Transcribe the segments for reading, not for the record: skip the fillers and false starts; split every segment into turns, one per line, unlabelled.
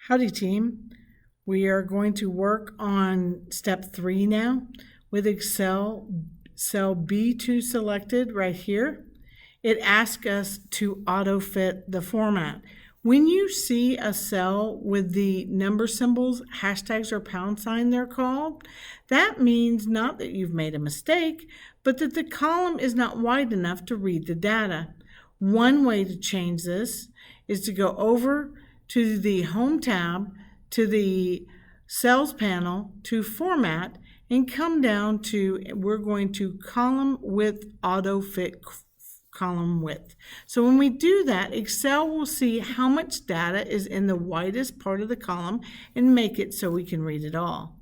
Howdy team. We are going to work on step 3 now with Excel cell B2 selected right here. It asks us to auto-fit the format. When you see a cell with the number symbols, hashtags, or pound sign they're called, that means not that you've made a mistake, but that the column is not wide enough to read the data. One way to change this is to go over to the Home tab, to the Cells panel, to Format, and come down to, we're going to Column Width, Auto Fit Column Width. So when we do that, Excel will see how much data is in the widest part of the column and make it so we can read it all.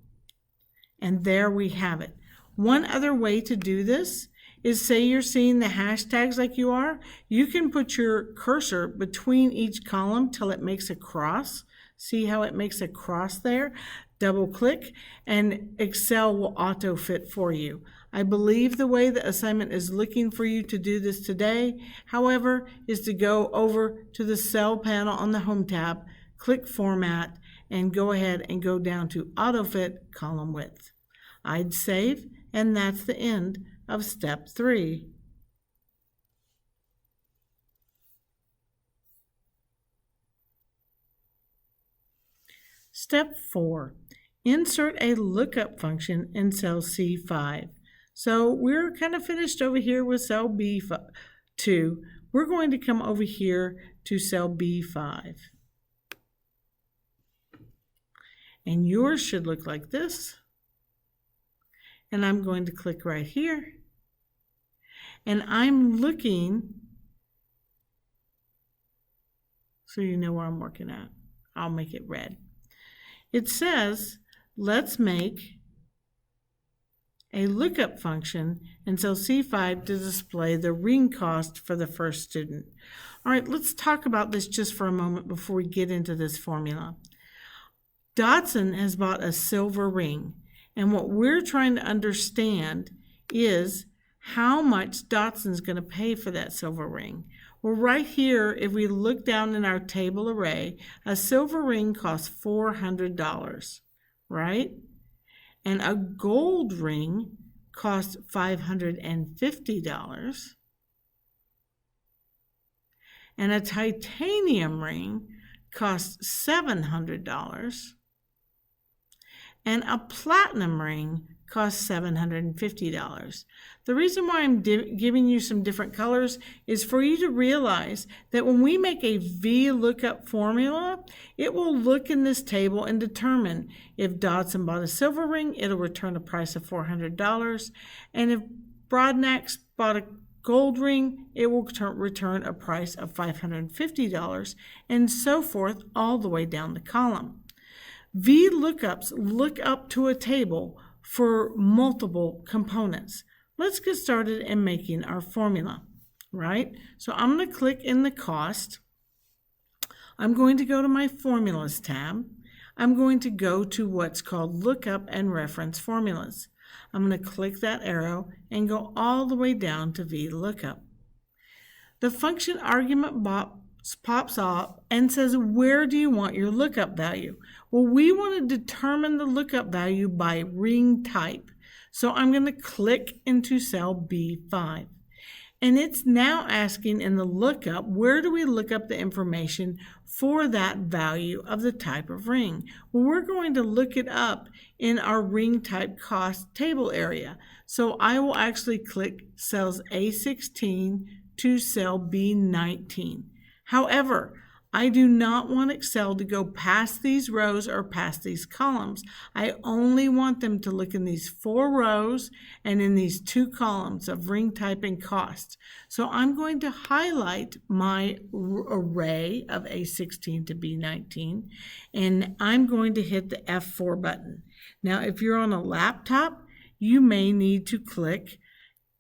And there we have it. One other way to do this is, say you're seeing the hashtags like you are, you can put your cursor between each column till it makes a cross. See how it makes a cross there? Double click and Excel will auto fit for you. I believe the way the assignment is looking for you to do this today, however, is to go over to the Cell panel on the Home tab, click Format, and go ahead and go down to Auto Fit Column Width. I'd save, and that's the end of step 3. Step 4, insert a lookup function in cell C5. So we're kind of finished over here with cell B2. We're going to come over here to cell B5. And yours should look like this. And I'm going to click right here. And I'm looking, so you know where I'm working at. I'll make it red. It says, let's make a lookup function in cell C5 to display the ring cost for the first student. All right, let's talk about this just for a moment before we get into this formula. Dotson has bought a silver ring, and what we're trying to understand is how much Dotson's going to pay for that silver ring. Well, right here, if we look down in our table array, a silver ring costs $400, right? And a gold ring costs $550. And a titanium ring costs $700. And a platinum ring costs $750. The reason why I'm giving you some different colors is for you to realize that when we make a VLOOKUP formula, it will look in this table and determine if Dotson bought a silver ring, it'll return a price of $400. And if Broadnax bought a gold ring, it will return a price of $550, and so forth all the way down the column. VLOOKUPs look up to a table for multiple components. Let's get started in making our formula, right? So I'm going to click in the cost. I'm going to go to my Formulas tab. I'm going to go to what's called Lookup and Reference Formulas. I'm going to click that arrow and go all the way down to VLOOKUP. The function argument pops up and says, where do you want your lookup value? Well, we want to determine the lookup value by ring type. So I'm going to click into cell B5. And it's now asking in the lookup, where do we look up the information for that value of the type of ring? Well, we're going to look it up in our ring type cost table area. So I will actually click cells A16 to cell B19. However, I do not want Excel to go past these rows or past these columns. I only want them to look in these 4 rows and in these 2 columns of ring type and cost. So I'm going to highlight my array of A16 to B19, and I'm going to hit the F4 button. Now, if you're on a laptop, you may need to click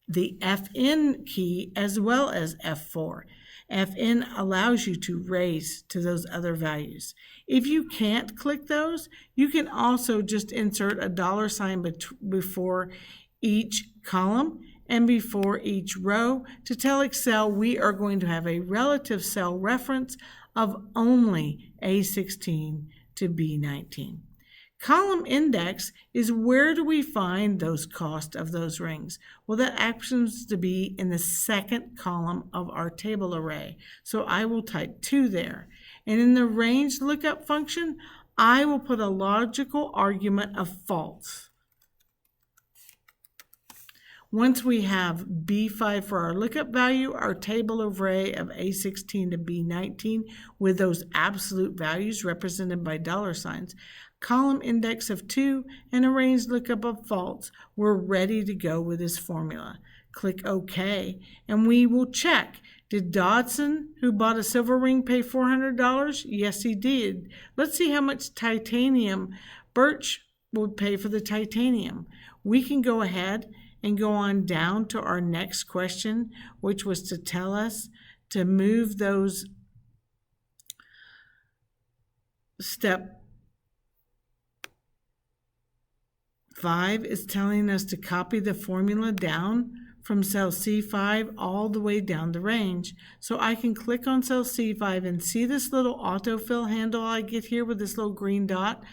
the FN key as well as F4. FN allows you to raise to those other values. If you can't click those, you can also just insert a $sign before each column and before each row to tell Excel we are going to have a relative cell reference of only A16 to B19. Column index is where do we find those costs of those rings? Well, that happens to be in the second column of our table array. So I will type 2 there. And in the range lookup function, I will put a logical argument of false. Once we have B5 for our lookup value, our table array of A16 to B19 with those absolute values represented by $signs, column index of 2, and a range lookup of false, we're ready to go with this formula. Click OK, and we will check. Did Dodson, who bought a silver ring, pay $400? Yes, he did. Let's see how much titanium Birch would pay for the titanium. We can go ahead and go on down to our next question, which was to tell us to move those step 5 is telling us to copy the formula down from cell C5 all the way down the range. So I can click on cell C5 and see this little autofill handle I get here with this little green dot.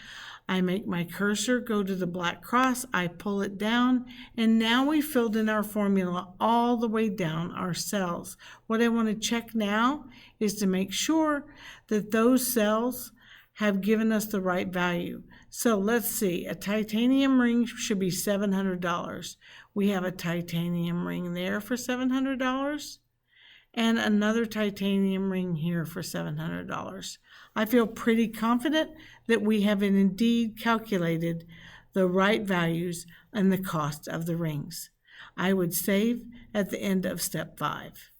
I make my cursor go to the black cross, I pull it down, and now we filled in our formula all the way down our cells. What I want to check now is to make sure that those cells have given us the right value. So let's see, a titanium ring should be $700. We have a titanium ring there for $700. And another titanium ring here for $700. I feel pretty confident that we have indeed calculated the right values and the cost of the rings. I would save at the end of step 5.